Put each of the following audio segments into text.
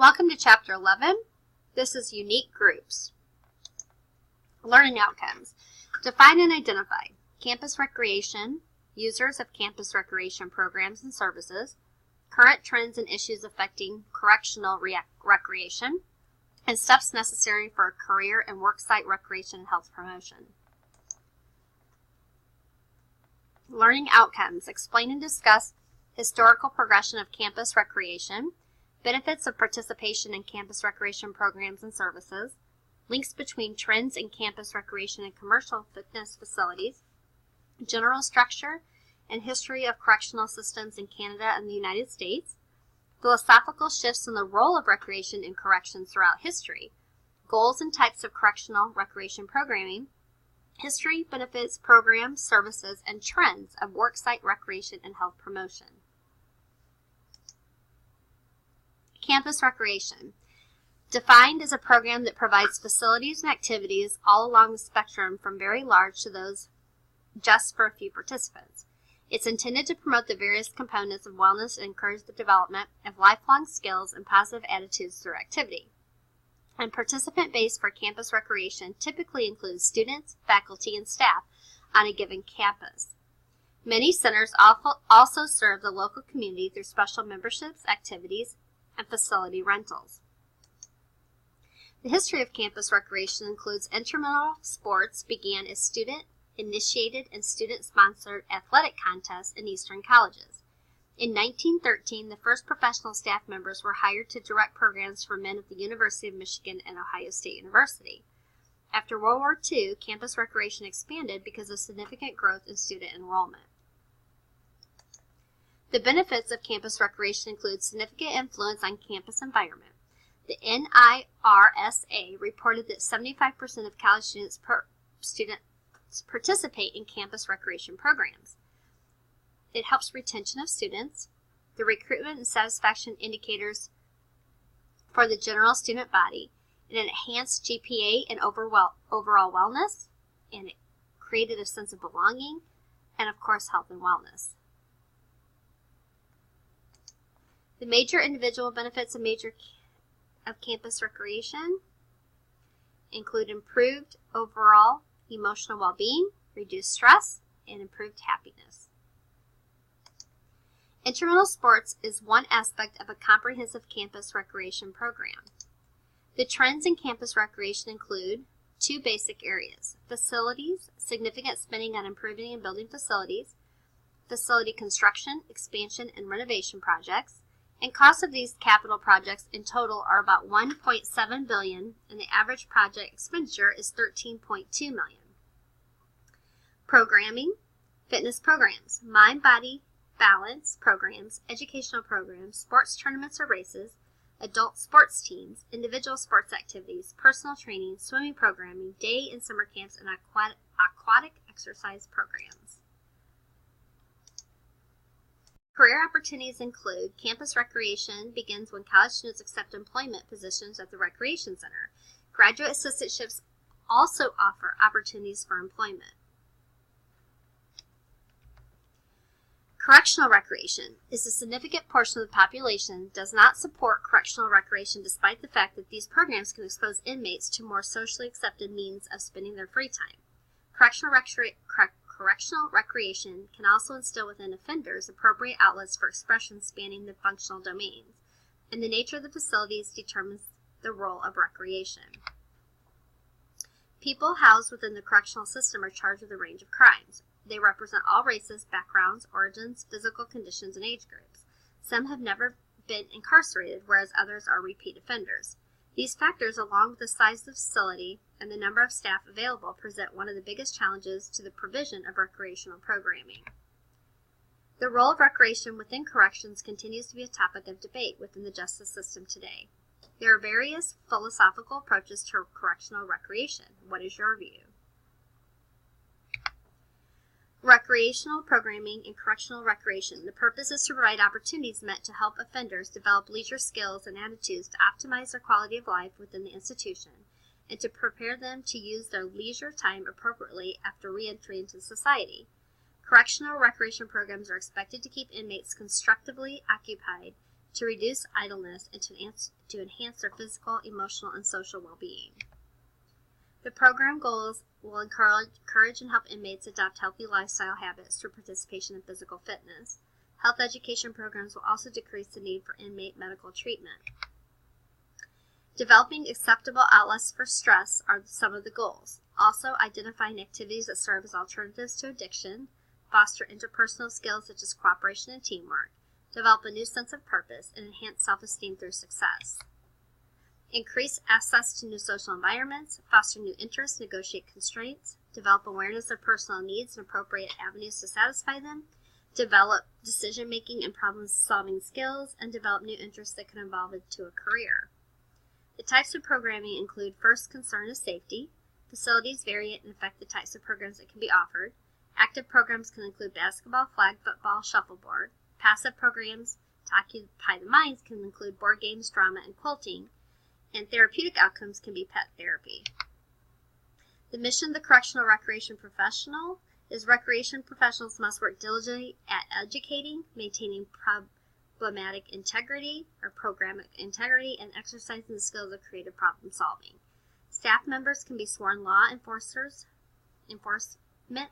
Welcome to Chapter 11. This is Unique Groups. Learning Outcomes. Define and identify campus recreation, users of campus recreation programs and services, current trends and issues affecting correctional recreation, and steps necessary for career and worksite recreation and health promotion. Learning Outcomes. Explain and discuss historical progression of campus recreation, benefits of participation in campus recreation programs and services, links between trends in campus recreation and commercial fitness facilities, general structure and history of correctional systems in Canada and the United States, philosophical shifts in the role of recreation in corrections throughout history, goals and types of correctional recreation programming, history, benefits, programs, services, and trends of worksite recreation and health promotion. Campus recreation. Defined as a program that provides facilities and activities all along the spectrum from very large to those just for a few participants. It's intended to promote the various components of wellness and encourage the development of lifelong skills and positive attitudes through activity. And participant-based for campus recreation typically includes students, faculty, and staff on a given campus. Many centers also serve the local community through special memberships, activities, and facility rentals. The history of campus recreation includes intramural sports began as student-initiated and student-sponsored athletic contests in Eastern colleges. In 1913, the first professional staff members were hired to direct programs for men at the University of Michigan and Ohio State University. After World War II, campus recreation expanded because of significant growth in student enrollment. The benefits of campus recreation include significant influence on campus environment. The NIRSA reported that 75% of college students participate in campus recreation programs. It helps retention of students, the recruitment and satisfaction indicators for the general student body, it enhanced GPA and overall wellness, and it created a sense of belonging, and of course health and wellness. The major individual benefits of campus recreation include improved overall emotional well-being, reduced stress, and improved happiness. Intramural sports is one aspect of a comprehensive campus recreation program. The trends in campus recreation include two basic areas: facilities, significant spending on improving and building facilities, facility construction, expansion, and renovation projects, and costs of these capital projects in total are about $1.7 billion, and the average project expenditure is $13.2 million. Programming, fitness programs, mind-body balance programs, educational programs, sports tournaments or races, adult sports teams, individual sports activities, personal training, swimming programming, day and summer camps, and aquatic exercise programs. Career opportunities include campus recreation begins when college students accept employment positions at the recreation center. Graduate assistantships also offer opportunities for employment. Correctional recreation is a significant portion of the population does not support correctional recreation despite the fact that these programs can expose inmates to more socially accepted means of spending their free time. Correctional recreation can also instill within offenders appropriate outlets for expression spanning the functional domains, and the nature of the facilities determines the role of recreation. People housed within the correctional system are charged with a range of crimes. They represent all races, backgrounds, origins, physical conditions, and age groups. Some have never been incarcerated, whereas others are repeat offenders. These factors, along with the size of the facility and the number of staff available, present one of the biggest challenges to the provision of recreational programming. The role of recreation within corrections continues to be a topic of debate within the justice system today. There are various philosophical approaches to correctional recreation. What is your view? Recreational programming and correctional recreation. The purpose is to provide opportunities meant to help offenders develop leisure skills and attitudes to optimize their quality of life within the institution and to prepare them to use their leisure time appropriately after re-entry into society. Correctional recreation programs are expected to keep inmates constructively occupied to reduce idleness, and to enhance their physical, emotional, and social well-being. The program goals will encourage and help inmates adopt healthy lifestyle habits through participation in physical fitness. Health education programs will also decrease the need for inmate medical treatment. Developing acceptable outlets for stress are some of the goals. Also, identifying activities that serve as alternatives to addiction, foster interpersonal skills such as cooperation and teamwork, develop a new sense of purpose, and enhance self-esteem through success. Increase access to new social environments, foster new interests, negotiate constraints, develop awareness of personal needs and appropriate avenues to satisfy them, develop decision-making and problem-solving skills, and develop new interests that can evolve into a career. The types of programming include first concern is safety. Facilities vary and affect the types of programs that can be offered. Active programs can include basketball, flag football, shuffleboard. Passive programs to occupy the minds can include board games, drama, and quilting. And therapeutic outcomes can be pet therapy. The mission of the correctional recreation professional is recreation professionals must work diligently at educating, maintaining programmatic integrity, and exercising the skills of creative problem solving. Staff members can be sworn law enforcement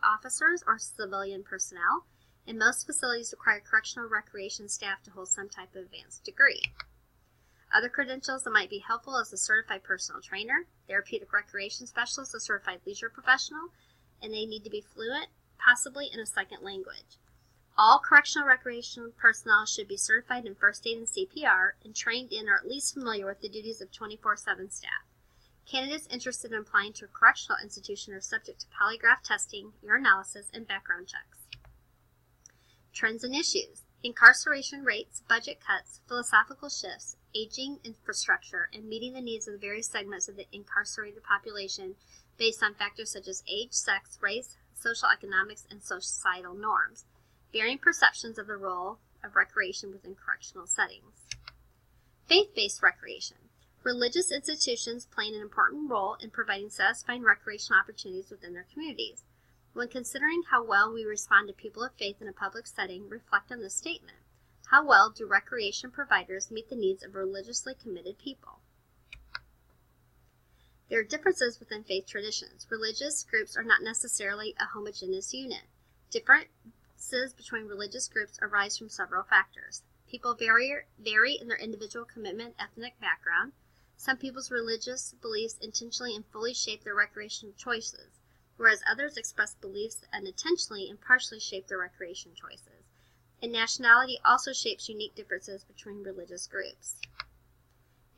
officers or civilian personnel, and most facilities require correctional recreation staff to hold some type of advanced degree. Other credentials that might be helpful is a certified personal trainer, therapeutic recreation specialist, a certified leisure professional, and they need to be fluent, possibly in a second language. All correctional recreation personnel should be certified in first aid and CPR and trained in or at least familiar with the duties of 24/7 staff. Candidates interested in applying to a correctional institution are subject to polygraph testing, urinalysis, and background checks. Trends and issues. Incarceration rates, budget cuts, philosophical shifts, aging infrastructure, and meeting the needs of the various segments of the incarcerated population based on factors such as age, sex, race, social economics, and societal norms. Varying perceptions of the role of recreation within correctional settings. Faith-based recreation. Religious institutions play an important role in providing satisfying recreational opportunities within their communities. When considering how well we respond to people of faith in a public setting, reflect on this statement. How well do recreation providers meet the needs of religiously committed people? There are differences within faith traditions. Religious groups are not necessarily a homogeneous unit. Differences between religious groups arise from several factors. People vary in their individual commitment, ethnic background. Some people's religious beliefs intentionally and fully shape their recreational choices, whereas others express beliefs that unintentionally and partially shape their recreation choices. And nationality also shapes unique differences between religious groups.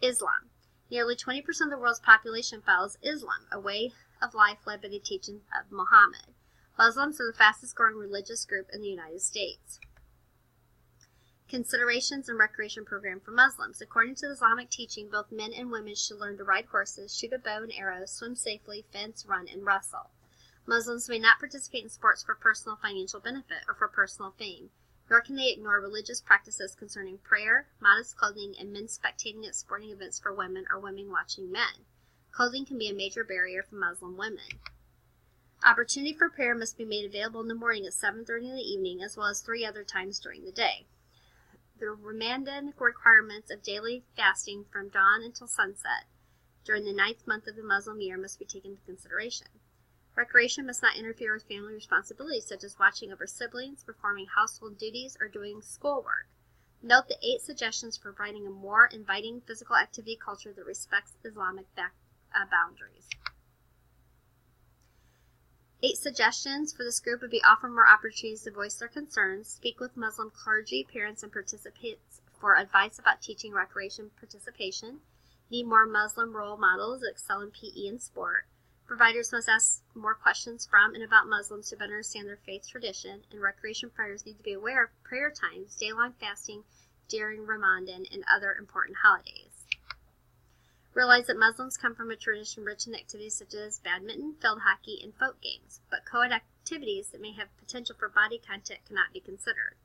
Islam. Nearly 20% of the world's population follows Islam, a way of life led by the teachings of Muhammad. Muslims are the fastest growing religious group in the United States. Considerations and recreation program for Muslims. According to Islamic teaching, both men and women should learn to ride horses, shoot a bow and arrows, swim safely, fence, run, and wrestle. Muslims may not participate in sports for personal financial benefit or for personal fame, nor can they ignore religious practices concerning prayer, modest clothing, and men spectating at sporting events for women or women watching men. Clothing can be a major barrier for Muslim women. Opportunity for prayer must be made available in the morning at 7:30 in the evening, as well as 3 other times during the day. The Ramadan requirements of daily fasting from dawn until sunset during the 9th month of the Muslim year must be taken into consideration. Recreation must not interfere with family responsibilities, such as watching over siblings, performing household duties, or doing schoolwork. Note the 8 suggestions for providing a more inviting physical activity culture that respects Islamic boundaries. 8 suggestions for this group would be offer more opportunities to voice their concerns, speak with Muslim clergy, parents, and participants for advice about teaching recreation participation, need more Muslim role models that excel in PE and sport. Providers must ask more questions from and about Muslims to better understand their faith tradition, and recreation providers need to be aware of prayer times, day-long fasting during Ramadan, and other important holidays. Realize that Muslims come from a tradition rich in activities such as badminton, field hockey, and folk games, but co-ed activities that may have potential for body contact cannot be considered.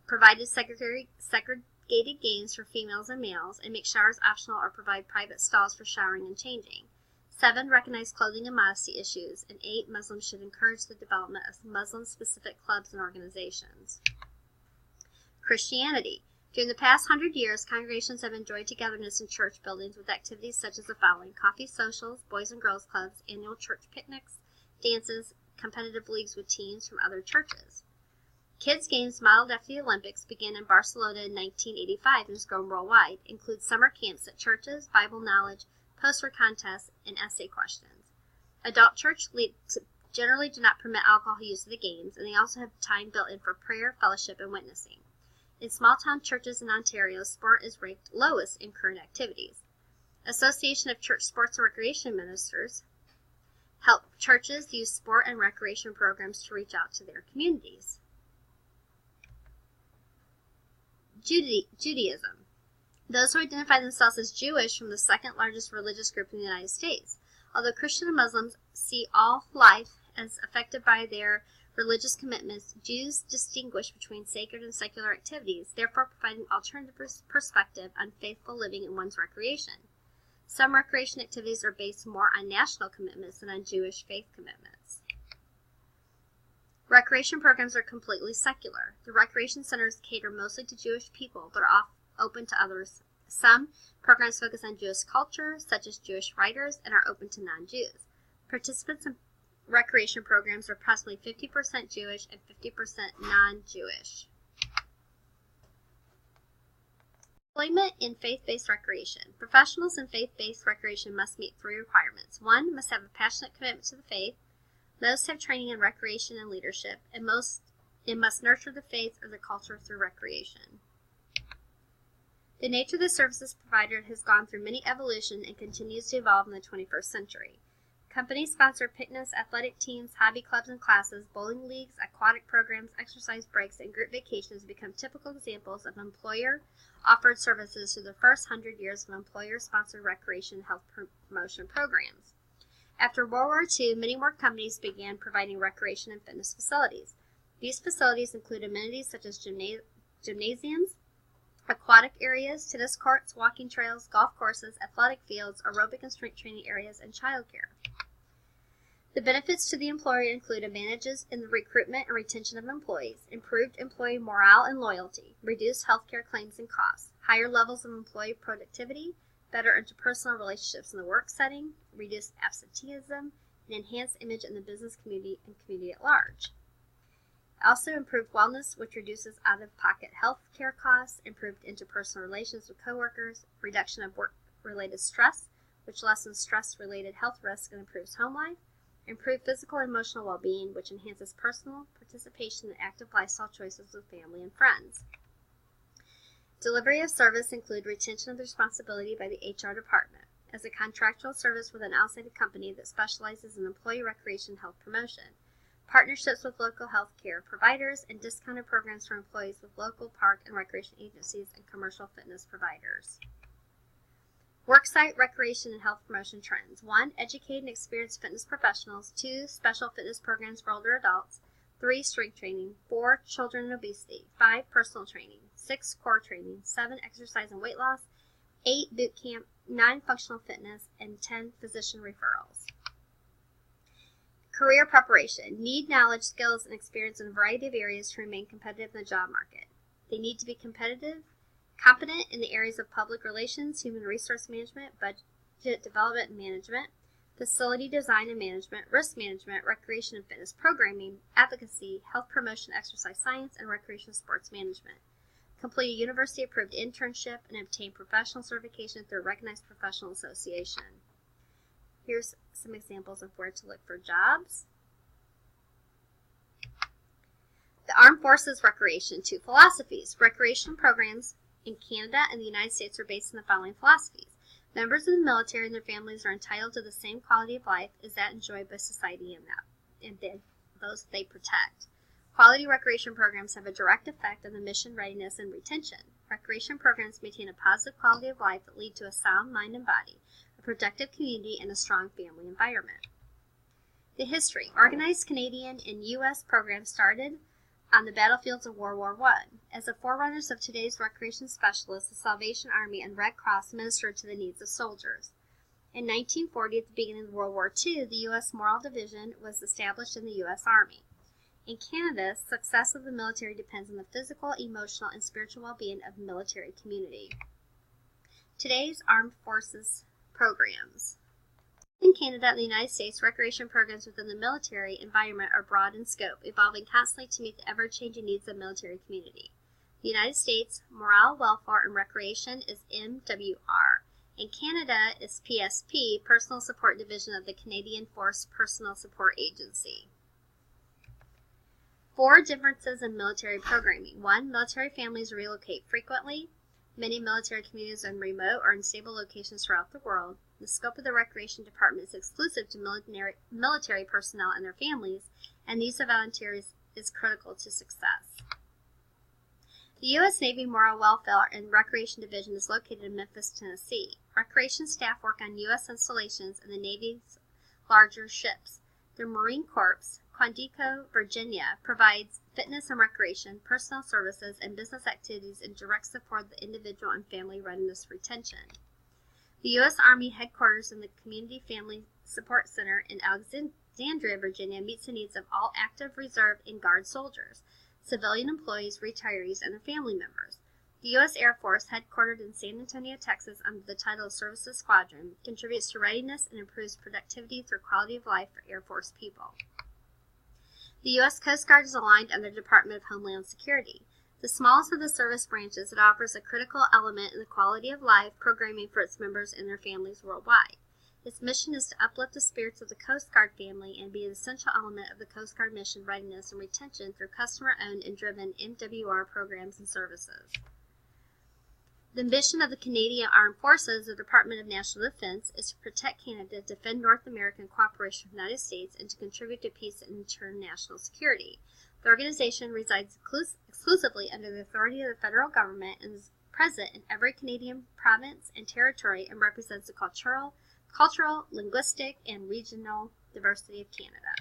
Provided segregated games for females and males, and make showers optional or provide private stalls for showering and changing. 7. Recognize clothing and modesty issues. And 8. Muslims should encourage the development of Muslim-specific clubs and organizations. Christianity. During the past 100 years, congregations have enjoyed togetherness in church buildings with activities such as the following: coffee socials, boys and girls clubs, annual church picnics, dances, competitive leagues with teams from other churches. Kids' games modeled after the Olympics began in Barcelona in 1985 and has grown worldwide, include summer camps at churches, Bible knowledge, poster contests, and essay questions. Adult church leaders generally do not permit alcohol use of the games, and they also have time built in for prayer, fellowship, and witnessing. In small-town churches in Ontario, sport is ranked lowest in current activities. Association of Church Sports and Recreation Ministers help churches use sport and recreation programs to reach out to their communities. Judaism. Those who identify themselves as Jewish from the second largest religious group in the United States. Although Christians and Muslims see all life as affected by their religious commitments, Jews distinguish between sacred and secular activities, therefore providing alternative perspective on faithful living in one's recreation. Some recreation activities are based more on national commitments than on Jewish faith commitments. Recreation programs are completely secular. The recreation centers cater mostly to Jewish people, but are open to others. Some programs focus on Jewish culture, such as Jewish writers, and are open to non-Jews. Participants in recreation programs are approximately 50% Jewish and 50% non-Jewish. Employment in faith-based recreation. Professionals in faith-based recreation must meet 3 requirements. 1, must have a passionate commitment to the faith. Most have training in recreation and leadership, and must nurture the faith or the culture through recreation. The nature of the services provided has gone through many evolution and continues to evolve in the 21st century. Companies sponsor picnics, athletic teams, hobby clubs and classes, bowling leagues, aquatic programs, exercise breaks, and group vacations become typical examples of employer-offered services through the first 100 years of employer-sponsored recreation and health promotion programs. After World War II, many more companies began providing recreation and fitness facilities. These facilities include amenities such as gymnasiums, aquatic areas, tennis courts, walking trails, golf courses, athletic fields, aerobic and strength training areas, and childcare. The benefits to the employer include advantages in the recruitment and retention of employees, improved employee morale and loyalty, reduced healthcare claims and costs, higher levels of employee productivity, better interpersonal relationships in the work setting, reduced absenteeism, and enhanced image in the business community and community at large. Also improved wellness, which reduces out-of-pocket health care costs, improved interpersonal relations with coworkers, reduction of work-related stress, which lessens stress-related health risks and improves home life, improved physical and emotional well-being, which enhances personal participation in active lifestyle choices with family and friends. Delivery of service include retention of the responsibility by the HR department as a contractual service with an outside company that specializes in employee recreation and health promotion, partnerships with local health care providers, and discounted programs for employees with local park and recreation agencies and commercial fitness providers. Worksite recreation and health promotion trends. 1, educate and experienced fitness professionals. 2, special fitness programs for older adults. 3, strength training. 4, children and obesity. 5, personal training. 6, core training. 7, exercise and weight loss. 8, boot camp. 9, functional fitness. And 10, physician referrals. Career preparation. Need knowledge, skills, and experience in a variety of areas to remain competitive in the job market. They need to be competent in the areas of public relations, human resource management, budget development and management, facility design and management, risk management, recreation and fitness programming, advocacy, health promotion, exercise science, and recreation sports management. Complete a university-approved internship and obtain professional certification through a recognized professional association. Here's some examples of where to look for jobs. The Armed Forces Recreation. 2 philosophies. Recreation programs in Canada and the United States are based on the following philosophies. Members of the military and their families are entitled to the same quality of life as that enjoyed by society and those they protect. Quality recreation programs have a direct effect on the mission readiness and retention. Recreation programs maintain a positive quality of life that lead to a sound mind and body, a productive community, and a strong family environment. The history. Organized Canadian and U.S. programs started on the battlefields of World War I. As the forerunners of today's recreation specialists, the Salvation Army and Red Cross ministered to the needs of soldiers. In 1940, at the beginning of World War II, the U.S. Morale Division was established in the U.S. Army. In Canada, success of the military depends on the physical, emotional, and spiritual well-being of the military community. Today's Armed Forces programs. In Canada and the United States, recreation programs within the military environment are broad in scope, evolving constantly to meet the ever-changing needs of the military community. The United States Morale, Welfare, and Recreation is MWR. In Canada is PSP, Personal Support Division of the Canadian Force Personnel Support Agency. 4 differences in military programming. 1. Military families relocate frequently. Many military communities are in remote or unstable locations throughout the world. The scope of the Recreation Department is exclusive to military personnel and their families, and the use of volunteers is critical to success. The U.S. Navy Morale, Welfare, and Recreation Division is located in Memphis, Tennessee. Recreation staff work on U.S. installations and the Navy's larger ships. The Marine Corps, Quantico, Virginia, provides fitness and recreation, personnel services, and business activities in direct support of the individual and family readiness retention. The U.S. Army headquarters in the Community Family Support Center in Alexandria, Virginia, meets the needs of all active, reserve, and Guard soldiers, civilian employees, retirees, and their family members. The U.S. Air Force, headquartered in San Antonio, Texas, under the title of Services Squadron, contributes to readiness and improves productivity through quality of life for Air Force people. The U.S. Coast Guard is aligned under the Department of Homeland Security. The smallest of the service branches, it offers a critical element in the quality of life programming for its members and their families worldwide. Its mission is to uplift the spirits of the Coast Guard family and be an essential element of the Coast Guard mission readiness and retention through customer-owned and driven MWR programs and services. The mission of the Canadian Armed Forces, the Department of National Defense, is to protect Canada, defend North America in cooperation with the United States, and to contribute to peace and international security. The organization resides exclusively under the authority of the federal government and is present in every Canadian province and territory and represents the cultural, linguistic, and regional diversity of Canada.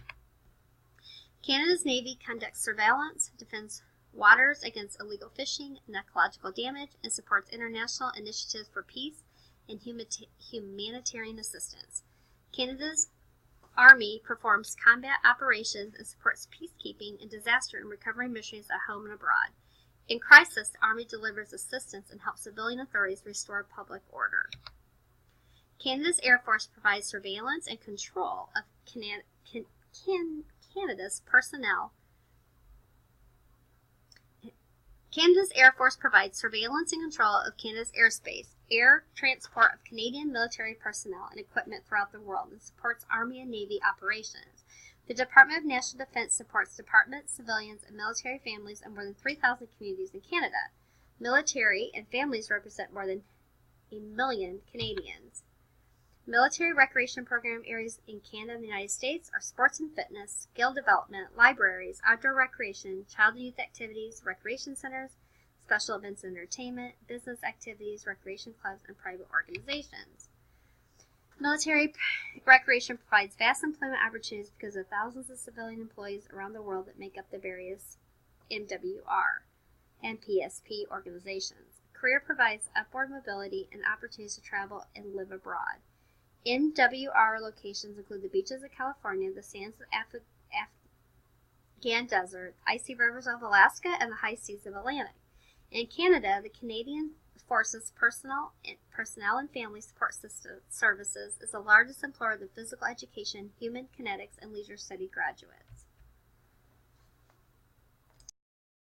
Canada's Navy conducts surveillance, defends waters against illegal fishing and ecological damage, and supports international initiatives for peace and humanitarian assistance. Canada's Army performs combat operations and supports peacekeeping and disaster and recovery missions at home and abroad. In crisis, the Army delivers assistance and helps civilian authorities restore public order. Canada's Air Force provides surveillance and control of Canada's personnel. Canada's Air Force provides surveillance and control of Canada's airspace, air transport of Canadian military personnel and equipment throughout the world, and supports Army and Navy operations. The Department of National Defense supports departments, civilians, and military families in more than 3,000 communities in Canada. Military and families represent more than 1 million Canadians. Military recreation program areas in Canada and the United States are sports and fitness, skill development, libraries, outdoor recreation, child and youth activities, recreation centers, special events and entertainment, business activities, recreation clubs, and private organizations. Military recreation provides vast employment opportunities because of thousands of civilian employees around the world that make up the various MWR and PSP organizations. Career provides upward mobility and opportunities to travel and live abroad. MWR locations include the beaches of California, the sands of Afghan desert, icy rivers of Alaska, and the high seas of Atlantic. In Canada, the Canadian Forces Personnel and Family Support Services is the largest employer of the physical education, human kinetics, and leisure study graduates.